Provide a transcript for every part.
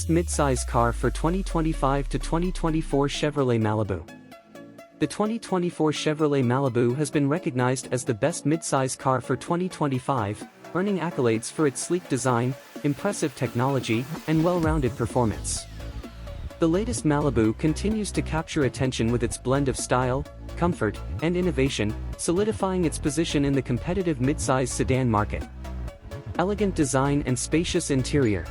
best midsize car for 2025 to 2024 Chevrolet Malibu. The 2024 Chevrolet Malibu has been recognized as the best midsize car for 2025, earning accolades for its sleek design, impressive technology, and well-rounded performance. The latest Malibu continues to capture attention with its blend of style, comfort, and innovation, solidifying its position in the competitive midsize sedan market. Elegant design and spacious interior.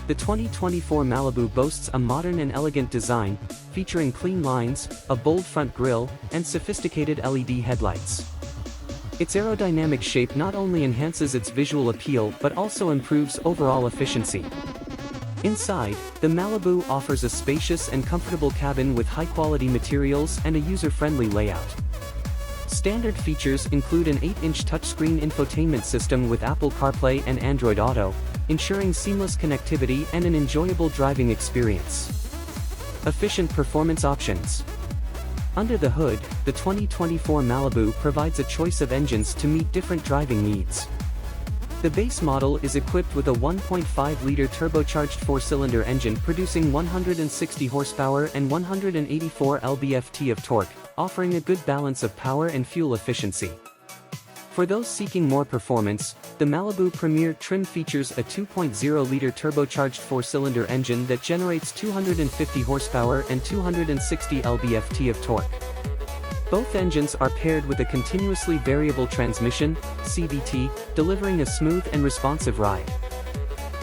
The 2024 Malibu boasts a modern and elegant design, featuring clean lines, a bold front grille, and sophisticated LED headlights. Its aerodynamic shape not only enhances its visual appeal but also improves overall efficiency. Inside, the Malibu offers a spacious and comfortable cabin with high-quality materials and a user-friendly layout. Standard features include an 8-inch touchscreen infotainment system with Apple CarPlay and Android Auto, ensuring seamless connectivity and an enjoyable driving experience. Efficient performance options. Under the hood, the 2024 Malibu provides a choice of engines to meet different driving needs. The base model is equipped with a 1.5-liter turbocharged 4-cylinder engine producing 160 horsepower and 184 lb-ft of torque, offering a good balance of power and fuel efficiency. For those seeking more performance, the Malibu Premier trim features a 2.0-liter turbocharged 4-cylinder engine that generates 250 horsepower and 260 lb-ft of torque. Both engines are paired with a continuously variable transmission, CVT, delivering a smooth and responsive ride.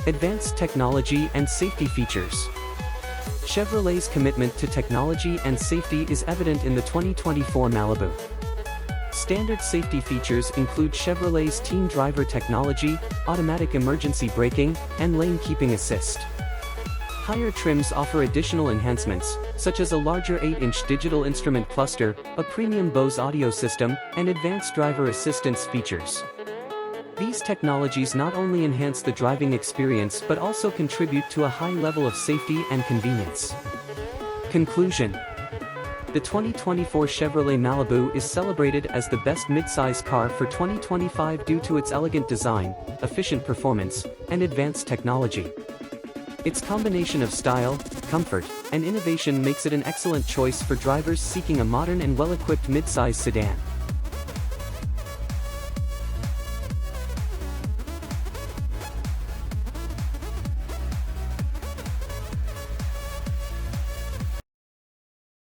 Advanced technology and safety features. Chevrolet's commitment to technology and safety is evident in the 2024 Malibu. Standard safety features include Chevrolet's Team Driver technology, automatic emergency braking, and lane keeping assist. Higher trims offer additional enhancements, such as a larger 8-inch digital instrument cluster, a premium Bose audio system, and advanced driver assistance features. These technologies not only enhance the driving experience but also contribute to a high level of safety and convenience. Conclusion. The 2024 Chevrolet Malibu is celebrated as the best midsize car for 2025 due to its elegant design, efficient performance, and advanced technology. Its combination of style, comfort, and innovation makes it an excellent choice for drivers seeking a modern and well-equipped midsize sedan.